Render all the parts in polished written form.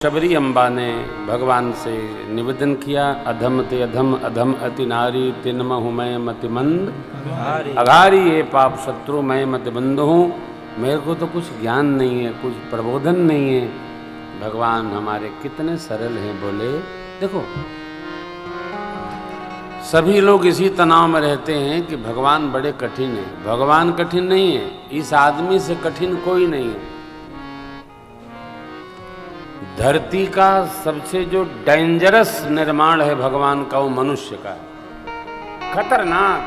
शबरी अम्बा ने भगवान से निवेदन किया, अधम ते अधम अधम अति नारी तिन्महु मैं मति मंद अघारी ये पाप शत्रु मैं मति बंध हूँ। मेरे को तो कुछ ज्ञान नहीं है, कुछ प्रबोधन नहीं है। भगवान हमारे कितने सरल हैं। बोले देखो, सभी लोग इसी तनाव में रहते हैं कि भगवान बड़े कठिन है। भगवान कठिन नहीं है, इस आदमी से कठिन कोई नहीं है। धरती का सबसे जो डेंजरस निर्माण है भगवान का, वो मनुष्य का है। खतरनाक,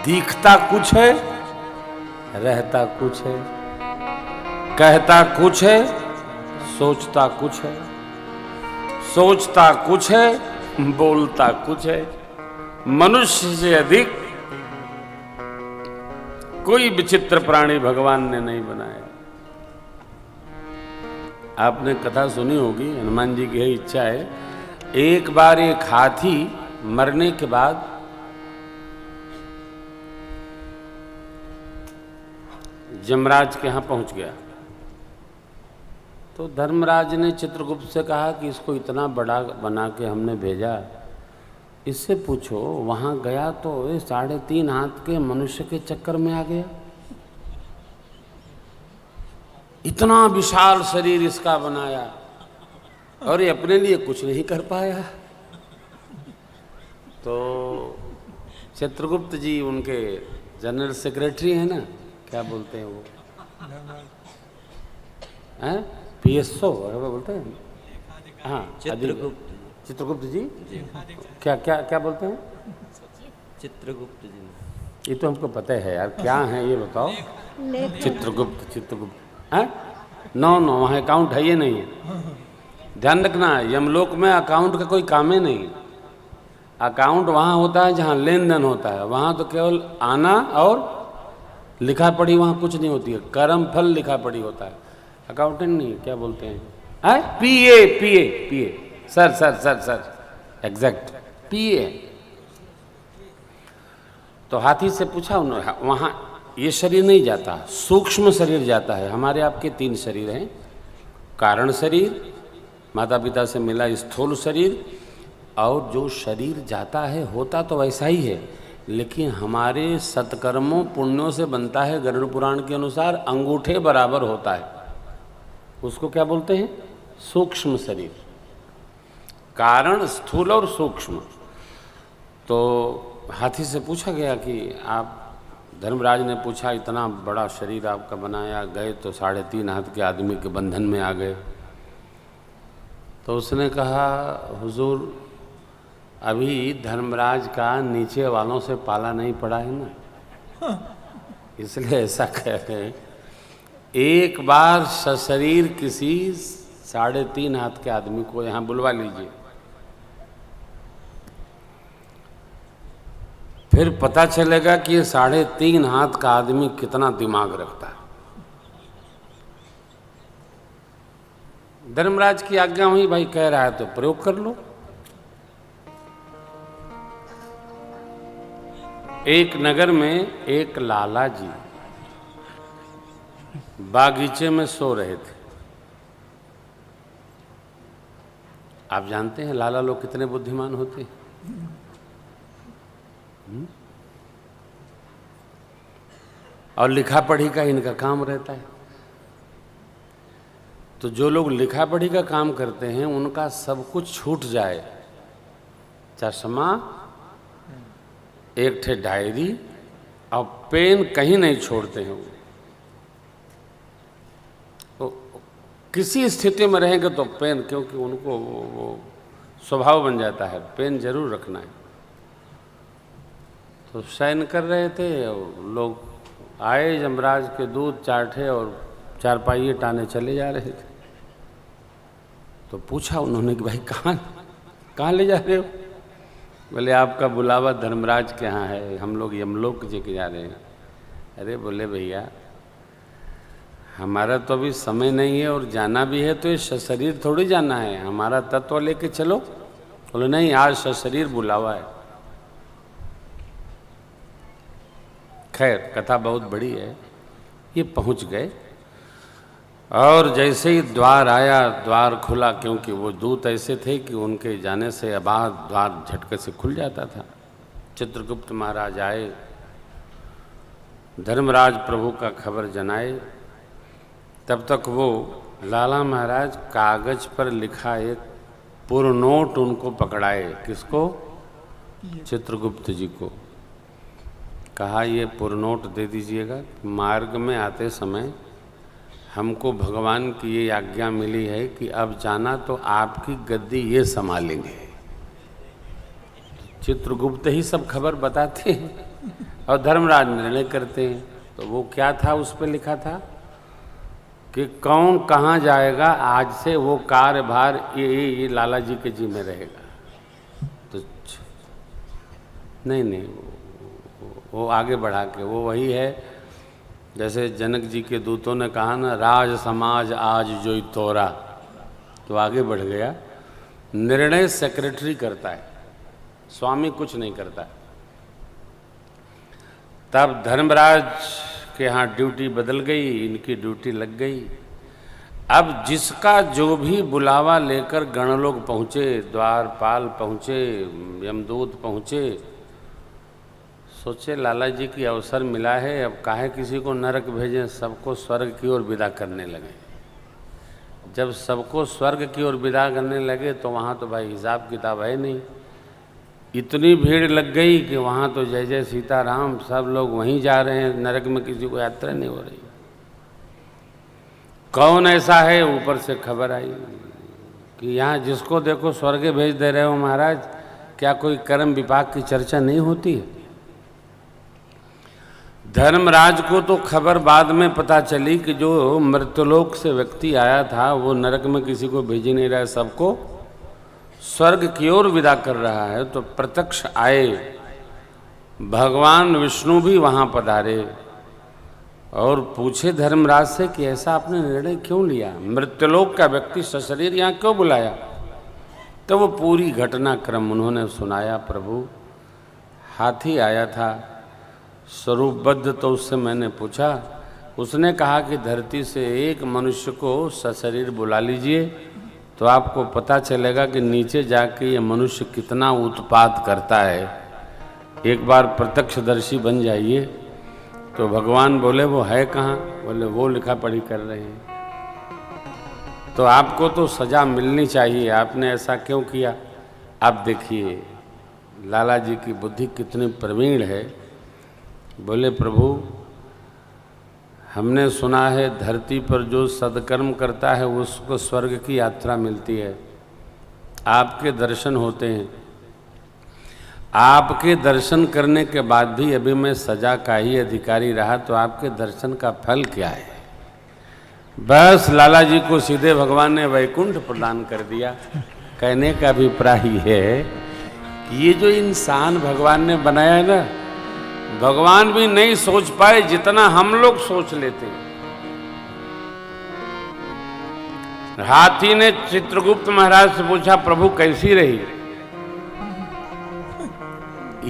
दिखता कुछ है, रहता कुछ है, कहता कुछ है, सोचता कुछ है, सोचता कुछ है, बोलता कुछ है। मनुष्य से अधिक कोई विचित्र प्राणी भगवान ने नहीं बनाया। आपने कथा सुनी होगी, हनुमान जी की यही इच्छा है। एक बार एक हाथी मरने के बाद जमराज के यहां पहुंच गया। तो धर्मराज ने चित्रगुप्त से कहा कि इसको इतना बड़ा बना के हमने भेजा, इससे पूछो वहां गया तो 3.5 हाथ के मनुष्य के चक्कर में आ गया। इतना विशाल शरीर इसका बनाया और ये अपने लिए कुछ नहीं कर पाया। तो चित्रगुप्त जी उनके जनरल सेक्रेटरी हैं ना, क्या बोलते हैं वो, हैं PSO बोलते हैं। हाँ, चित्रगुप्त जी क्या क्या क्या बोलते हैं? चित्रगुप्त जी। ये तो हमको पता है यार, क्या है ये बताओ। चित्रगुप्त है? नो, वहाँ अकाउंट है ये नहीं है। ध्यान रखना, यमलोक में अकाउंट का कोई काम ही नहीं। अकाउंट वहाँ होता है जहाँ लेन देन होता है। वहाँ तो केवल आना और लिखा पढ़ी, वहाँ कुछ नहीं होती है। कर्म फल लिखा पढ़ी होता है, अकाउंटेंट नहीं। क्या बोलते हैं? PA sir exact PA। तो हाथी से पूछा उन्होंने, वहाँ ये शरीर नहीं जाता, सूक्ष्म शरीर जाता है। हमारे आपके 3 शरीर हैं, कारण शरीर, माता पिता से मिला स्थूल शरीर, और जो शरीर जाता है होता तो वैसा ही है, लेकिन हमारे सत्कर्मों पुण्यों से बनता है। गरुड़ पुराण के अनुसार अंगूठे बराबर होता है। उसको क्या बोलते हैं? सूक्ष्म शरीर। कारण स्थूल और सूक्ष्म। तो हाथी से पूछा गया कि आप, धर्मराज ने पूछा, इतना बड़ा शरीर आपका बनाया, गए तो 3.5 हाथ के आदमी के बंधन में आ गए। तो उसने कहा, हुजूर अभी धर्मराज का नीचे वालों से पाला नहीं पड़ा है ना, इसलिए ऐसा कह रहे हैं। एक बार सशरीर किसी 3.5 हाथ के आदमी को यहाँ बुलवा लीजिए, फिर पता चलेगा कि ये 3.5 हाथ का आदमी कितना दिमाग रखता है। धर्मराज की आज्ञा हुई, भाई कह रहा है तो प्रयोग कर लो। एक नगर में एक लाला जी बागीचे में सो रहे थे। आप जानते हैं लाला लोग कितने बुद्धिमान होते हैं। और लिखा पढ़ी का इनका काम रहता है। तो जो लोग लिखा पढ़ी का काम करते हैं उनका सब कुछ छूट जाए, चश्मा, एक ठे डायरी और पेन कहीं नहीं छोड़ते हैं वो। तो किसी स्थिति में रहेंगे तो पेन, क्योंकि उनको वो स्वभाव बन जाता है, पेन जरूर रखना है। तो शयन कर रहे थे और लोग आए, यमराज के दूध चाटे और चारपाई टाने चले जा रहे थे। तो पूछा उन्होंने कि भाई कहाँ ले जा रहे हो? बोले आपका बुलावा धर्मराज के यहाँ है, हम लोग यमलोक जी के जा रहे हैं। अरे बोले भैया हमारा तो अभी समय नहीं है और जाना भी है तो ये शरीर थोड़ी जाना है, हमारा तत्व लेके चलो। बोले नहीं, आज शरीर बुलावा है। खैर कथा बहुत बड़ी है। ये पहुंच गए और जैसे ही द्वार आया, द्वार खुला, क्योंकि वो दूत ऐसे थे कि उनके जाने से बाद द्वार झटके से खुल जाता था। चित्रगुप्त महाराज आए, धर्मराज प्रभु का खबर जनाए। तब तक वो लाला महाराज कागज पर लिखा एक पुरनोट उनको पकड़ाए। किसको? चित्रगुप्त जी को। कहा ये पुरनोट दे दीजिएगा, मार्ग में आते समय हमको भगवान की ये आज्ञा मिली है कि अब जाना तो आपकी गद्दी ये संभालेंगे। चित्रगुप्त ही सब खबर बताते हैं और धर्मराज निर्णय करते हैं। तो वो क्या था, उस पर लिखा था कि कौन कहाँ जाएगा, आज से वो कार्यभार ये लाला जी के जी में रहेगा। तो नहीं, वो आगे बढ़ा के वो वही है जैसे जनक जी के दूतों ने कहा ना, राज समाज आज जोई तोरा, तो आगे बढ़ गया। निर्णय सेक्रेटरी करता है, स्वामी कुछ नहीं करता। तब धर्मराज के यहाँ ड्यूटी बदल गई, इनकी ड्यूटी लग गई। अब जिसका जो भी बुलावा लेकर गणलोक पहुँचे, द्वारपाल पहुँचे, यमदूत पहुँचे, सोचे लाला जी की अवसर मिला है, अब काहे किसी को नरक भेजें, सबको स्वर्ग की ओर विदा करने लगे। जब सबको स्वर्ग की ओर विदा करने लगे तो वहाँ तो भाई हिसाब किताब है नहीं। इतनी भीड़ लग गई कि वहाँ तो जय जय सीताराम, सब लोग वहीं जा रहे हैं, नरक में किसी को यात्रा नहीं हो रही। कौन ऐसा है, ऊपर से खबर आई कि यहाँ जिसको देखो स्वर्ग भेज दे रहे हो महाराज, क्या कोई कर्म विपाक की चर्चा नहीं होती है? धर्मराज को तो खबर बाद में पता चली कि जो मृत्युलोक से व्यक्ति आया था वो नरक में किसी को भेज नहीं रहा है, सबको स्वर्ग की ओर विदा कर रहा है। तो प्रत्यक्ष आए, भगवान विष्णु भी वहाँ पधारे और पूछे धर्मराज से कि ऐसा आपने निर्णय क्यों लिया, मृत्युलोक का व्यक्ति सशरीर यहाँ क्यों बुलाया? तो वो पूरी घटनाक्रम उन्होंने सुनाया। प्रभु, हाथी आया था स्वरूपबद्ध, तो उससे मैंने पूछा, उसने कहा कि धरती से एक मनुष्य को सशरीर बुला लीजिए तो आपको पता चलेगा कि नीचे जाके ये मनुष्य कितना उत्पात करता है। एक बार प्रत्यक्षदर्शी बन जाइए। तो भगवान बोले वो है कहाँ? बोले वो लिखा पढ़ी कर रहे हैं। तो आपको तो सजा मिलनी चाहिए, आपने ऐसा क्यों किया? आप देखिए लाला जी की बुद्धि कितनी प्रवीण है। बोले प्रभु, हमने सुना है धरती पर जो सदकर्म करता है उसको स्वर्ग की यात्रा मिलती है। आपके दर्शन होते हैं, आपके दर्शन करने के बाद भी अभी मैं सजा का ही अधिकारी रहा, तो आपके दर्शन का फल क्या है? बस लाला जी को सीधे भगवान ने वैकुंठ प्रदान कर दिया। कहने का अभिप्राय है कि ये जो इंसान भगवान ने बनाया है ना, भगवान भी नहीं सोच पाए जितना हम लोग सोच लेते हैं। हाथी ने चित्रगुप्त महाराज से पूछा, प्रभु कैसी रही?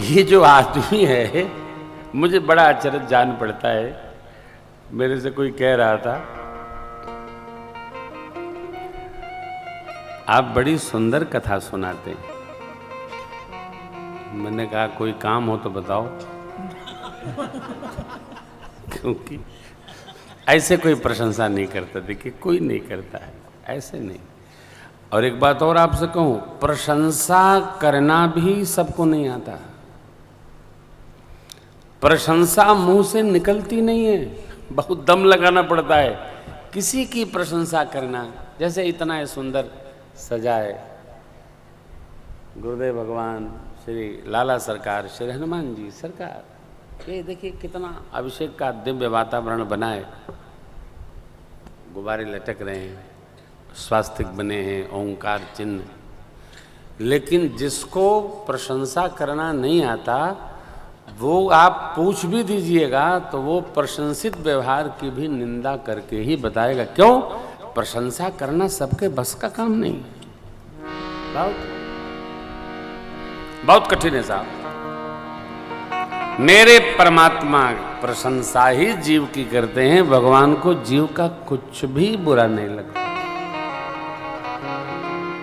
ये जो आदमी है, मुझे बड़ा आश्चर्य जान पड़ता है। मेरे से कोई कह रहा था, आप बड़ी सुंदर कथा सुनाते हैं। मैंने कहा कोई काम हो तो बताओ। क्योंकि ऐसे कोई प्रशंसा नहीं करता, देखिए कोई नहीं करता है, ऐसे नहीं। और एक बात और आपसे कहूं, प्रशंसा करना भी सबको नहीं आता। प्रशंसा मुंह से निकलती नहीं है, बहुत दम लगाना पड़ता है किसी की प्रशंसा करना। जैसे इतना है सुंदर सजा है, गुरुदेव भगवान, श्री लाला सरकार, श्री हनुमान जी सरकार, ये देखिए कितना अभिषेक का दिव्य वातावरण बना है। गुब्बारे लटक रहे हैं, स्वास्तिक बने हैं, ओंकार चिन्ह। लेकिन जिसको प्रशंसा करना नहीं आता, वो आप पूछ भी दीजिएगा तो वो प्रशंसित व्यवहार की भी निंदा करके ही बताएगा। क्यों? प्रशंसा करना सबके बस का काम नहीं, बहुत कठिन है साहब। मेरे परमात्मा प्रशंसा ही जीव की करते हैं, भगवान को जीव का कुछ भी बुरा नहीं लगता।